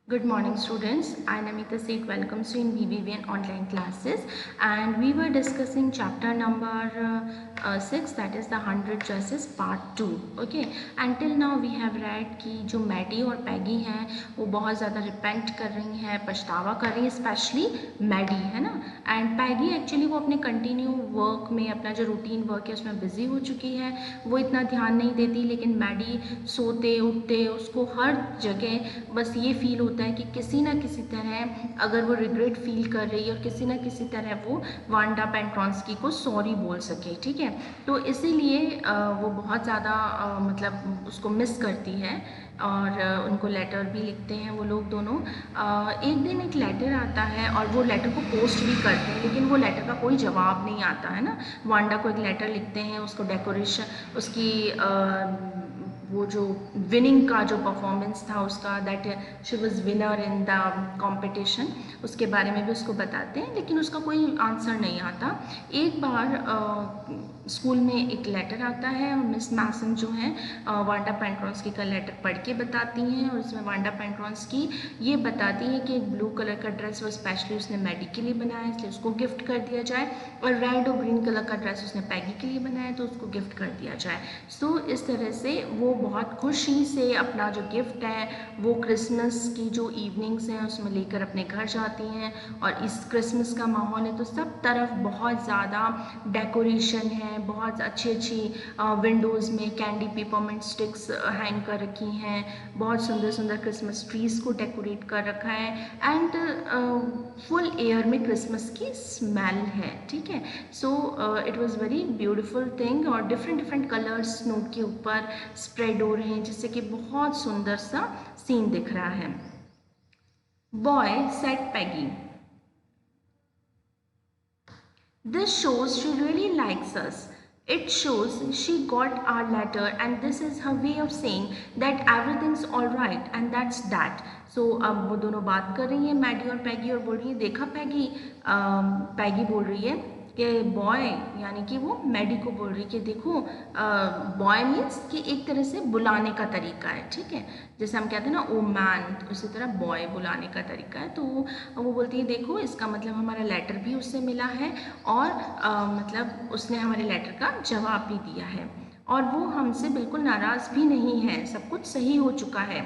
Good morning students, I am Namita Seth welcomes you in BBVN online classes and we were discussing chapter number 6 that is the 100 dresses part 2. Okay, until now we have read कि जो Maddie और पैगी हैं वो बहुत ज़्यादा repent कर रही हैं, पछतावा कर रही हैं, स्पेशली मैडी है ना, एंड पैगी एक्चुअली वो अपने कंटिन्यू वर्क में अपना जो रूटीन वर्क है उसमें बिजी हो चुकी है, वो इतना ध्यान नहीं देती, लेकिन मैडी सोते उठते उसको हर जगह बस ये फील होता है कि किसी ना किसी तरह अगर वो रिग्रेट फील कर रही है और किसी ना किसी तरह वो वांडा पेंट्रॉन्स्की को सॉरी बोल सके, ठीक है। तो इसीलिए वो बहुत ज़्यादा मतलब उसको मिस करती है और उनको लेटर भी लिखते हैं वो लोग दोनों। एक दिन एक लेटर आता है और वो लेटर को पोस्ट भी करते हैं, लेकिन वो लेटर का कोई जवाब नहीं आता है ना। वांडा को एक लेटर लिखते हैं, उसको डेकोरेशन उसकी वो जो विनिंग का जो परफॉर्मेंस था उसका, that she was winner in the competition, उसके बारे में भी उसको बताते हैं, लेकिन उसका कोई आंसर नहीं आता। एक बार स्कूल में एक लेटर आता है और मिस मैसन जो है वांडा पेंट्रॉन्स्की का लेटर पढ़ के बताती हैं, और इसमें वांडा पेंट्रॉन्स्की ये बताती है कि एक ब्लू कलर का ड्रेस वो स्पेशली उसने मैडी के लिए बनाया इसलिए उसको गिफ्ट कर दिया जाए, और रेड और ग्रीन कलर का ड्रेस उसने पैगी के लिए बनाया तो उसको गिफ्ट कर दिया जाए। सो इस तरह से वो बहुत खुशी से अपना जो गिफ्ट है वो क्रिसमस की जो इवनिंग्स हैं उसमें लेकर अपने घर जाती हैं, और इस क्रिसमस का माहौल है तो सब तरफ बहुत ज़्यादा डेकोरेशन है, बहुत अच्छी अच्छी विंडोज़ में कैंडी पेपरमेंट स्टिक्स हैंग कर रखी हैं, बहुत सुंदर सुंदर क्रिसमस ट्रीज़ को डेकोरेट कर रखा है, एंड फुल एयर में क्रिसमस की स्मेल है, ठीक है। So it was very beautiful thing, और डिफरेंट डिफरेंट कलर्स स्नो के ऊपर स्प्रेड हो रहे हैं जिससे कि बहुत सुंदर सा सीन दिख रहा है। Boy said Peggy, this shows she really likes us. It shows she got our letter and this is her way of saying that everything's alright and that's that. So अब वो दोनों बात कर रही हैं मैडी और पैगी, और बोल रही है देखा पैगी, पैगी बोल रही है कि बॉय, यानी कि वो मैडी को बोल रही है कि देखो, बॉय मीन्स कि एक तरह से बुलाने का तरीका है, ठीक है, जैसे हम कहते हैं ना ओ मैन, उसी तरह बॉय बुलाने का तरीका है। तो वो बोलती है देखो इसका मतलब हमारा लेटर भी उससे मिला है और मतलब उसने हमारे लेटर का जवाब भी दिया है, और वो हमसे बिल्कुल नाराज़ भी नहीं है, सब कुछ सही हो चुका है।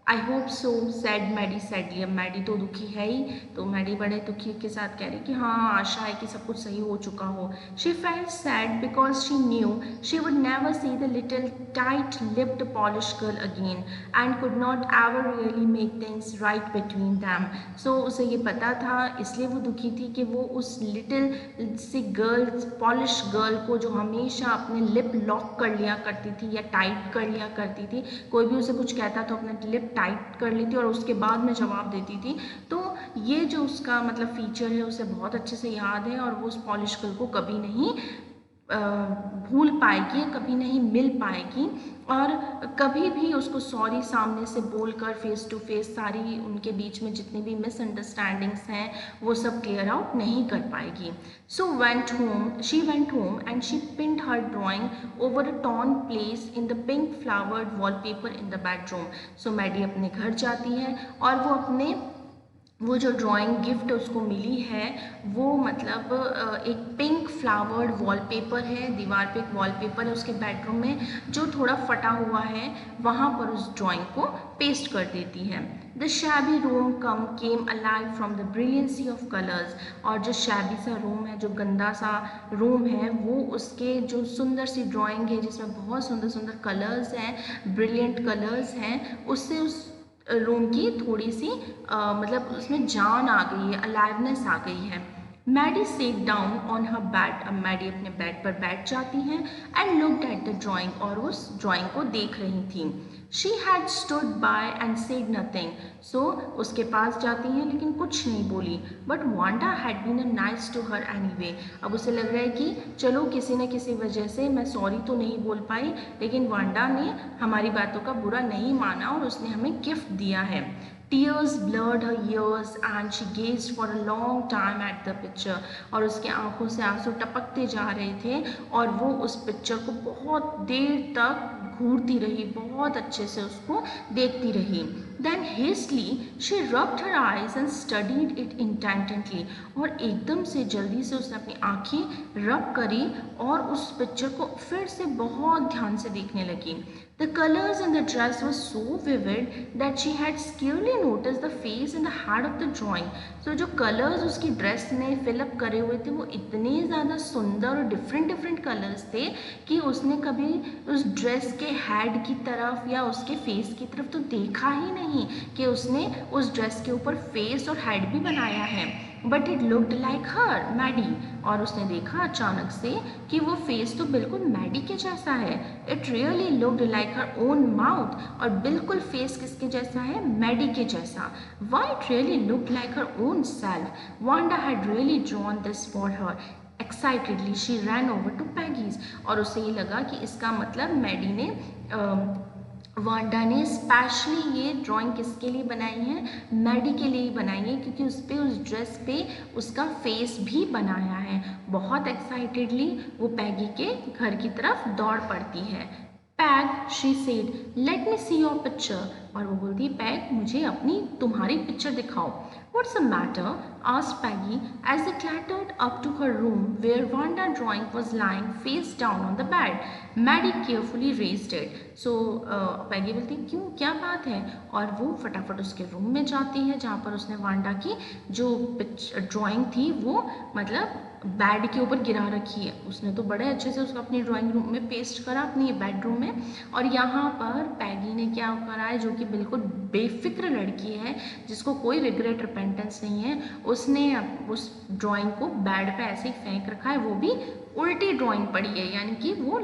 I hope so sad Maddy sadly, अब मैडी तो दुखी है ही, तो मैडी बड़े दुखी के साथ कह रही कि हाँ आशा है कि सब कुछ सही हो चुका हो। She felt sad because she knew she would never see the little tight lipped Polish girl again and could not ever really make things right between them. So उसे ये पता था, इसलिए वो दुखी थी कि वो उस लिटिल सी गर्ल, पॉलिश गर्ल को जो हमेशा अपने लिप लॉक कर लिया करती थी या टाइट कर लिया करती थी, कोई भी उसे कुछ कहता तो अपने लिप टाइट कर ली थी और उसके बाद में जवाब देती थी, तो ये जो उसका मतलब फीचर है उसे बहुत अच्छे से याद है, और वो उस पॉलिश गर्ल को कभी नहीं भूल पाएगी, कभी नहीं मिल पाएगी, और कभी भी उसको सॉरी सामने से बोलकर फेस टू फेस सारी उनके बीच में जितनी भी मिसअंडरस्टैंडिंग्स हैं वो सब क्लियर आउट नहीं कर पाएगी। So she went home and she pinned her drawing over a torn place in the pink flowered wallpaper in the bedroom. So Maddy अपने घर जाती है और वो अपने वो जो ड्राइंग गिफ्ट उसको मिली है वो मतलब एक पिंक फ्लावर्ड वॉलपेपर है, दीवार पे एक वॉलपेपर है उसके बेडरूम में जो थोड़ा फटा हुआ है, वहाँ पर उस ड्राइंग को पेस्ट कर देती है। The shabby room came alive from the brilliancy of colours, और जो शैबी सा रूम है, जो गंदा सा रूम है, वो उसके जो सुंदर सी ड्राइंग है जिसमें बहुत सुंदर सुंदर कलर्स हैं, ब्रिलियंट कलर्स हैं, उससे उस रूम की थोड़ी सी मतलब उसमें जान आ गई है, अलाइवनेस आ गई है। Maddy sat down on her bed, अब मैडी अपने बेड पर बैठ जाती हैं and looked at the drawing, और उस ड्राइंग को देख रही थी। She had stood by and said nothing, so उसके पास जाती हैं लेकिन कुछ नहीं बोली, but Wanda had been a nice to her anyway. अब उसे लग रहा है कि चलो किसी न किसी वजह से मैं सॉरी तो नहीं बोल पाई, लेकिन वांडा ने हमारी बातों का बुरा नहीं माना और उसने हमें गिफ्ट दिया है। Tears blurred her ears and she gazed for a long time at the picture, और उसके आंखों से आंसू टपकते जा रहे थे और वो उस पिक्चर को बहुत देर तक घूरती रही, बहुत अच्छे से उसको देखती रही। Then hastily she rubbed her eyes and studied it intently, और एकदम से जल्दी से उसने अपनी आँखें रब करी और उस पिक्चर को फिर से बहुत ध्यान से देखने लगी। The colors in the dress were so vivid that she had scarcely noticed the face and the head of the drawing. So जो colors उसकी ड्रेस में फिलअप करे हुए थे वो इतने ज़्यादा सुंदर और डिफरेंट डिफरेंट कलर्स थे कि उसने कभी उस ड्रेस के हेड की तरफ या उसके फेस की तरफ तो देखा ही नहीं कि उसने उस ड्रेस के ऊपर फेस और हेड भी बनाया है। But it looked like her, Maddy, और उसने देखा अचानक से कि वो फेस तो बिल्कुल मैडी के जैसा है। It really looked like her own mouth, और बिल्कुल फेस किसके जैसा है, मैडी के जैसा। Why it really looked like her own self. Wanda had really drawn this for her. Excitedly she ran over to Peggy's, और उसे ये लगा कि इसका मतलब मैडी ने वांडा ने स्पेशली ये ड्राइंग किसके लिए बनाई है, मैडी के लिए ही बनाई है, क्योंकि उस पर उस ड्रेस पे उसका फेस भी बनाया है। बहुत एक्साइटेडली वो पैगी के घर की तरफ दौड़ पड़ती है। Peg, she said, let me see your picture, और वो बोलती, पैग मुझे अपनी तुम्हारी पिक्चर दिखाओ। What's the matter? asked Peggy as they clattered up to her room where Wanda drawing was lying face down on the bed. Maddie carefully raised it. So Peggy बोलती, क्यों, क्या बात है? और वो फटाफट उसके रूम में जाती है जहाँ पर उसने वांडा की जो ड्राइंग थी वो मतलब बेड के ऊपर गिरा रखी है। उसने तो बड़े अच्छे से उसको अपनी ड्राइंग रूम में पेस्ट करा, अपनी बेडरूम में, और यहाँ पर पैगी ने क्या करा है, जो कि बिल्कुल बेफिक्र लड़की है जिसको कोई रिग्रेट रिपेंटेंस नहीं है, उसने उस ड्राइंग को बेड पे ऐसे ही फेंक रखा है। वो भी उल्टी ड्राइंग पड़ी है, यानी कि वो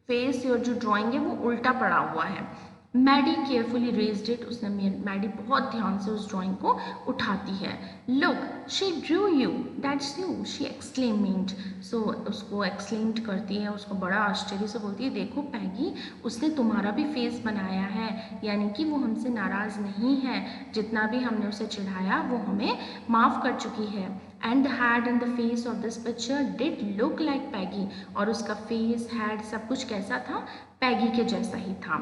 फेस और जो ड्राइंग है वो उल्टा पड़ा हुआ है। मैडी केयरफुली रेज्ड इट, उसने मैडी बहुत ध्यान से उस ड्राइंग को उठाती है। Look she drew you, that's you, she exclaimed. So उसको एक्सक्लेम्ड करती है, उसको बड़ा आश्चर्य से बोलती है, देखो पैगी, उसने तुम्हारा भी फेस बनाया है, यानी कि वो हमसे नाराज़ नहीं है। जितना भी हमने उसे चिढ़ाया वो हमें माफ़ कर चुकी है। And the head and the face of this picture did look like Peggy, और उसका फेस, हैड, सब कुछ कैसा था, पैगी के जैसा ही था।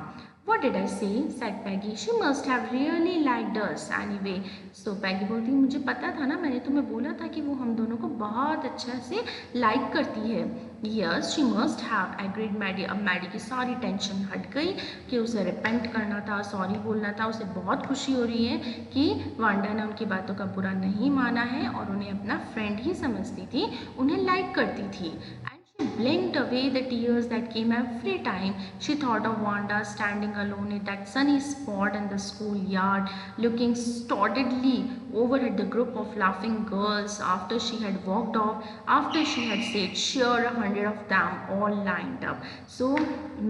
What did I say? said Peggy. She must have really liked us anyway. So Peggy बोलती, मुझे पता था ना, मैंने तुम्हें बोला था कि वो हम दोनों को बहुत अच्छा से लाइक करती है। Yes, she must have agreed Maddie. अब मैडी की सारी टेंशन हट गई कि उसे रिपेंट करना था, सॉरी बोलना था। उसे बहुत खुशी हो रही है कि वांडा ने उनकी बातों का बुरा नहीं माना है और उन्हें अपना फ्रेंड ही समझती थी, उन्हें लाइक करती थी। Blinked away the tears that came every time she thought of Wanda standing alone in that sunny spot in the schoolyard, looking stolidly over at the group of laughing girls after she had walked off, after she had said sure 100 of them all lined up. So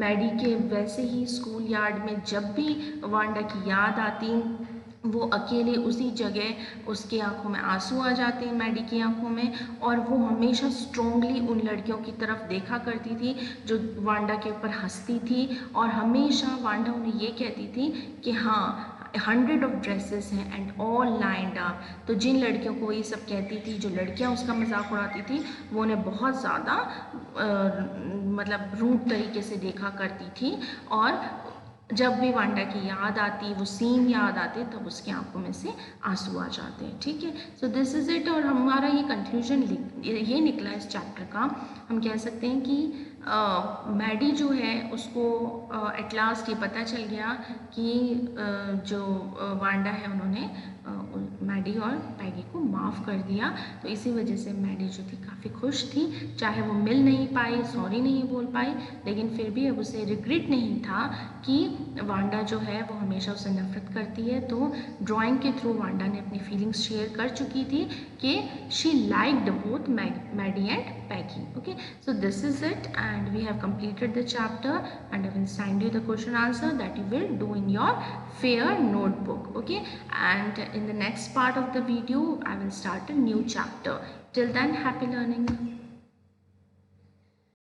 Maddy के वैसे ही school yard में जब भी Wanda की याद आती, वो अकेले उसी जगह उसकी आंखों में आंसू आ जाते हैं, मैडी की आंखों में, और वो हमेशा स्ट्रांगली उन लड़कियों की तरफ देखा करती थी जो वांडा के ऊपर हंसती थी, और हमेशा वांडा उन्हें ये कहती थी कि हाँ 100 ऑफ ड्रेसेस हैं एंड ऑल लाइंड अप। तो जिन लड़कियों को ये सब कहती थी, जो लड़कियां उसका मजाक उड़ाती थी, वो उन्हें बहुत ज़्यादा मतलब रूड तरीके से देखा करती थी, और जब भी वांडा की याद आती, वो सीन याद आते, तब उसकी आंखों में से आंसू आ जाते हैं। ठीक है, सो दिस इज़ इट। और हमारा ये कंक्लूजन ये निकला इस चैप्टर का। हम कह सकते हैं कि मैडी जो है उसको एट लास्ट ये पता चल गया कि जो वांडा है उन्होंने मैडी और पैगी को माफ़ कर दिया। तो इसी वजह से मैडी जो थी काफ़ी खुश थी, चाहे वो मिल नहीं पाई, सॉरी नहीं बोल पाई, लेकिन फिर भी अब उसे रिग्रेट नहीं था कि वांडा जो है वो हमेशा उसे नफरत करती है। तो ड्राइंग के थ्रू वांडा ने अपनी फीलिंग्स शेयर कर चुकी थी कि she liked both Maddy and Peggy. Okay, so this is it and we have completed the chapter and I will send you the question answer that you will do in your fair notebook. Okay, and in the next part of the video I will start a new chapter. Till then, happy learning.